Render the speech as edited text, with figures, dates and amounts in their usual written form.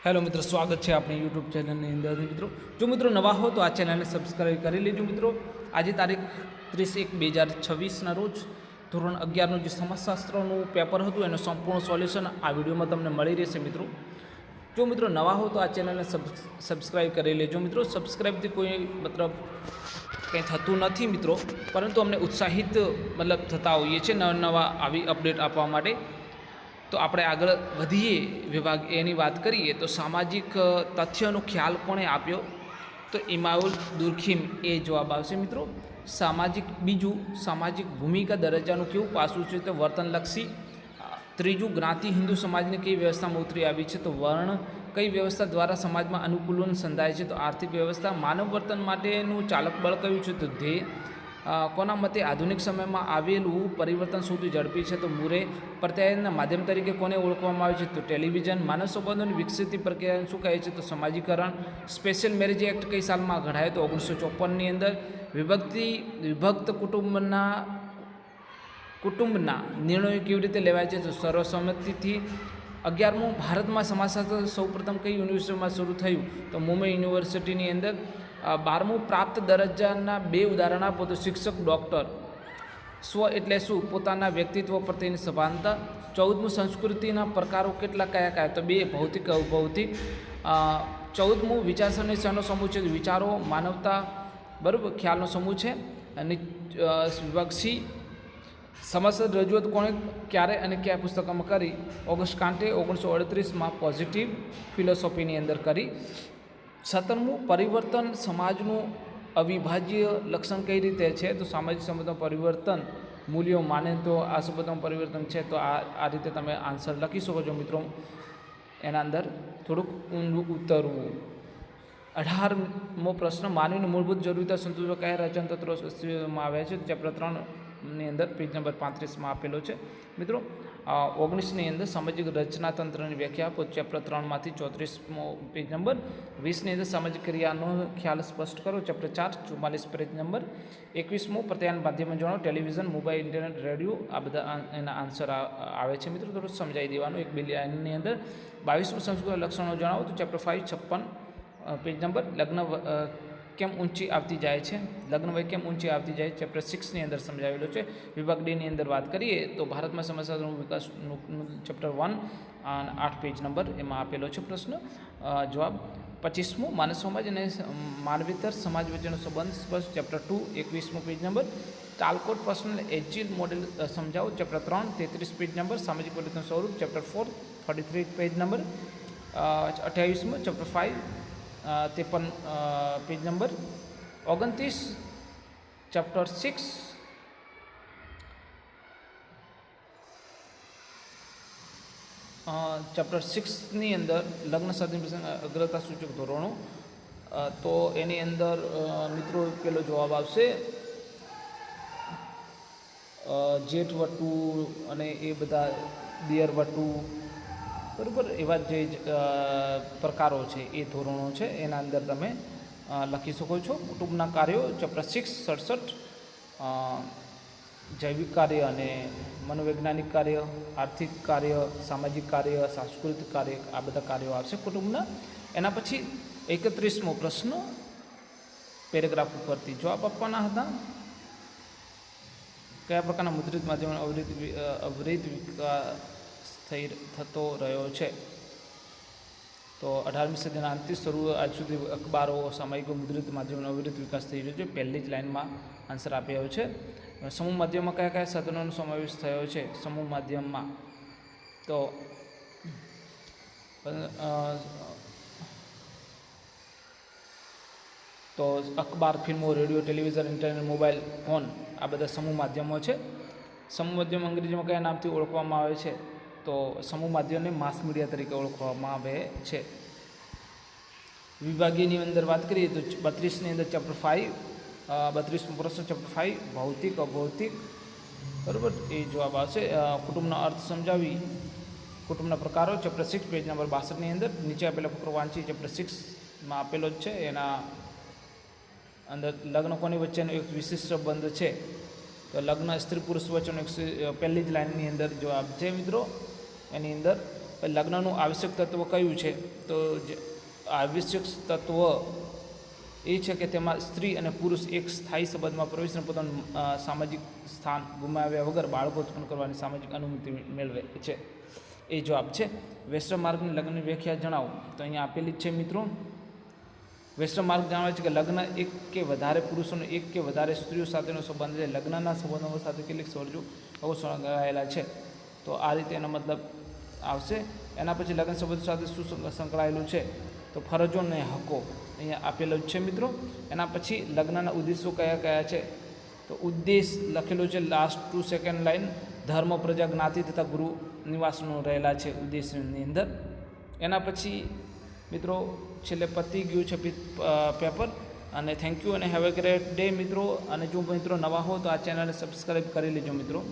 Hello મિત્રો, સ્વાગત છે આપણી યુટ્યુબ ચેનલની અંદર મિત્રો. જો મિત્રો નવા હો તો આ ચેનલને સબસ્ક્રાઈબ કરી લેજો મિત્રો. આજે તારીખ 30/1/2026ના રોજ ધોરણ 11નું જે સમાજશાસ્ત્રનું પેપર હતું એનું સંપૂર્ણ સોલ્યુશન આ વિડીયોમાં તમને મળી રહેશે મિત્રો. જો મિત્રો નવા હો તો આ ચેનલને સબસ્ક્રાઈબ કરી લેજો મિત્રો. સબસ્ક્રાઈબથી કોઈ મતલબ કંઈ થતું નથી મિત્રો, પરંતુ અમને ઉત્સાહિત થતા હોઈએ છીએ નવા આવી અપડેટ આપવા માટે. તો આપણે આગળ વધીએ વિભાગ એની વાત કરીએ તો સામાજિક તથ્યનો ખ્યાલ કોણે આપ્યો? તો ઇમાઉલ દુર્ખીમ એ જવાબ આવશે મિત્રો. બીજું સામાજિક ભૂમિકા દરજ્જાનું કેવું પાસું છે તો વર્તનલક્ષી. ત્રીજું જ્ઞાતિ હિન્દુ સમાજની કઈ વ્યવસ્થામાં ઉતરી આવી છે તો વર્ણ. કઈ વ્યવસ્થા દ્વારા સમાજમાં અનુકૂલન સંધાય છે તો આર્થિક વ્યવસ્થા. માનવ વર્તન માટેનું ચાલક બળ કયું છે તો ધ્યેય. કોના મતે આધુનિક સમયમાં આવેલું પરિવર્તન સૌથી ઝડપી છે તો મુરે. પ્રત્યાયનના માધ્યમ તરીકે કોને ઓળખવામાં આવે છે તો ટેલિવિઝન. માનવ સંબંધોની વિકસિત પ્રક્રિયાને શું કહે છે તો સમાજીકરણ. સ્પેશિયલ મેરેજ એક્ટ કઈ સાલમાં ઘડાયો તો 1954ની અંદર. વિભક્ત કુટુંબના નિર્ણયો કેવી રીતે લેવાય છે તો સર્વસંમતિથી. 11મું ભારતમાં સમાજશાસ્ત્ર સૌપ્રથમ કઈ યુનિવર્સિટીમાં શરૂ થયું તો મુંબઈ યુનિવર્સિટીની અંદર. 12મું પ્રાપ્ત દરજ્જાના 2 ઉદાહરણ આપો તો શિક્ષક, ડૉક્ટર. સ્વ એટલે શું? પોતાના વ્યક્તિત્વ પ્રત્યેની સભાનતા. 14મું સંસ્કૃતિના પ્રકારો કયા તો 2 ભૌતિક, અભૌતિક. 14મું વિચારસરણી શેનો સમૂહ છે? વિચારો, માનવતા, બરાબર, ખ્યાલનો સમૂહ છે. અને વિભાગ સી સમસ્યા રજૂઆત કોણે, ક્યારે અને કયા પુસ્તકોમાં કરી? ઓગસ્ટ કાંટે 1938માં પોઝિટિવ ફિલોસોફીની અંદર કરી. 17મું પરિવર્તન સમાજનું અવિભાજ્ય લક્ષણ કઈ રીતે છે તો સામાજિક સંબંધો પરિવર્તન. મૂલ્યો, માને તો આ સંબંધોમાં પરિવર્તન છે તો આ રીતે તમે આન્સર લખી શકો છો મિત્રો. એના અંદર થોડુંક ઊંડું ઉતરવું. 18મો પ્રશ્ન માનવીની મૂળભૂત જરૂરિયાત સંતોષવા કયા રચનાતંત્રો અસ્તિત્વમાં આવ્યા છે? ચેપ્ટર 3ની અંદર પેજ નંબર 35માં આપેલો છે મિત્રો. 19ની અંદર સામાજિક રચનાતંત્રની વ્યાખ્યા આપો. ચેપ્ટર 3માંથી 34મો પેજ નંબર. 20ની અંદર સામાજિક ક્રિયાનો ખ્યાલ સ્પષ્ટ કરો. Chapter 4 44 page number. 21મો પ્રત્યાયન માધ્યમો જણાવો. Television, mobile, internet, radio. આ બધા એના આન્સર આવે છે મિત્રો. થોડું સમજાવી દેવાનું 1 2 લાઇનની અંદર. 22મું સંસ્કૃત લક્ષણો જણાવો તો ચેપ્ટર 5 56 પેજ નંબર. લગ્ન કેમ ઊંચી આવતી જાય છે? લગ્ન વય કેમ ઊંચી આવતી જાય? ચેપ્ટર 6ની અંદર સમજાવેલો છે. વિભાગ ડીની અંદર વાત કરીએ તો ભારતમાં સમાજશાસ્ત્રનો વિકાસનું ચેપ્ટર 1 અને 8 પેજ નંબર એમાં આપેલો છે પ્રશ્ન. જવાબ 25મું માનવ સમાજ અને માનવેતર સમાજ વચ્ચેનો સંબંધ સ્પષ્ટ. ચેપ્ટર 2 21મું page number. Talcott Parsons AGIL model સમજાવો. Chapter 3 33 page number. સામાજિક પરિવર્તન સ્વરૂપ. Chapter 4 33 page number. 28મું chapter 5 53 page number. 29 chapter 6 chapter 6ની અંદર લગ્ન સાધન પ્રસંગ અગ્રતા સૂચક ધોરણો. તો એની અંદર મિત્રો પેલો જવાબ આવશે જેઠ વટુ અને એ બધા દિયર વટુ, બરાબર, એવા જે પ્રકારો છે એ ધોરણો છે એના અંદર તમે લખી શકો છો. કુટુંબના કાર્યો ચેપ્ટર 6 67. જૈવિક કાર્ય અને મનોવૈજ્ઞાનિક કાર્ય, આર્થિક કાર્ય, સામાજિક કાર્ય, સાંસ્કૃતિક કાર્ય, આ બધા કાર્યો આવશે કુટુંબના. એના પછી 31મો પ્રશ્ન પેરેગ્રાફ ઉપરથી જવાબ આપવાના હતા. કયા પ્રકારના મુદ્રિત માધ્યમનો અવિરત વિકાસ થતો રહ્યો છે? તો 18મી સદીના અંતથી શરૂ આજ સુધી અખબારો, સામયિકો, મુદ્રિત માધ્યમનો અવિરત વિકાસ થઈ રહ્યો છે. પહેલી જ લાઇનમાં આન્સર આપ્યો છે. સમૂહ માધ્યમમાં કયા સાધનોનો સમાવેશ થયો છે? સમૂહ માધ્યમમાં તો અખબાર, ફિલ્મો, radio, television, internet, mobile phone, આ બધા સમૂહ માધ્યમો છે. સમૂહ માધ્યમ અંગ્રેજીમાં કયા નામથી ઓળખવામાં આવે છે? તો સમૂહ માધ્યમને માસ મીડિયા તરીકે ઓળખવામાં આવે છે. વિભાગીયની અંદર વાત કરીએ તો 32ની અંદર ચેપ્ટર 5 32મો પ્રશ્ન ચેપ્ટર 5 ભૌતિક, અભૌતિક, બરાબર, એ જવાબ આવશે. કુટુંબનો અર્થ સમજાવી. કુટુંબના પ્રકારો ચેપ્ટર 6 પેજ નંબર 62ની અંદર. નીચે આપેલા ફકરો વાંચી. ચેપ્ટર 6માં આપેલો જ છે. એના અંદર લગ્ન કોની વચ્ચેનો એક વિશિષ્ટ સંબંધ છે તો લગ્ન સ્ત્રી પુરુષ વચ્ચેનો પહેલી જ લાઇનની અંદર જવાબ છે મિત્રો. એની અંદર લગ્નનું આવશ્યક તત્વ કયું છે? તો જે આવશ્યક તત્વ એ છે કે તેમાં સ્ત્રી અને પુરુષ એક સ્થાયી સંબંધમાં પ્રવેશને પોતાનું સામાજિક સ્થાન ગુમાવ્યા વગર બાળકો ઉત્પન્ન કરવાની સામાજિક અનુમતિ મેળવે છે. એ જવાબ છે. વેસ્ટર્ન માર્ગની લગ્નની વ્યાખ્યા જણાવો. તો અહીંયા આપેલી જ છે મિત્રો. વેસ્ટર્ન માર્ગ જણાવે છે કે લગ્ન એક કે વધારે પુરુષોનો એક કે વધારે સ્ત્રીઓ સાથેનો સંબંધ છે. લગ્નના સંબંધો સાથે કેટલીક ફરજો સંકળાયેલા છે. તો આ રીતે એનો મતલબ આવશે. એના પછી લગ્ન સંબંધો સાથે શું સંકળાયેલું છે? તો ફરજો અને હકો અહીંયા આપેલો જ છે મિત્રો. એના પછી લગ્નના ઉદ્દેશો કયા કયા છે? તો ઉદ્દેશ લખેલો છે લાસ્ટ 2 સેકન્ડ લાઈન. ધર્મ, પ્રજા, જ્ઞાતિ તથા ગૃહ નિવાસનો રહેલા છે ઉદ્દેશની અંદર. એના પછી મિત્રો છેલ્લે પતી ગયું છે પેપર. અને થેન્ક યુ અને હેવ અ ગ્રેટ ડે મિત્રો. અને જો મિત્રો નવા હો તો આ ચેનલને સબસ્ક્રાઈબ કરી લેજો મિત્રો.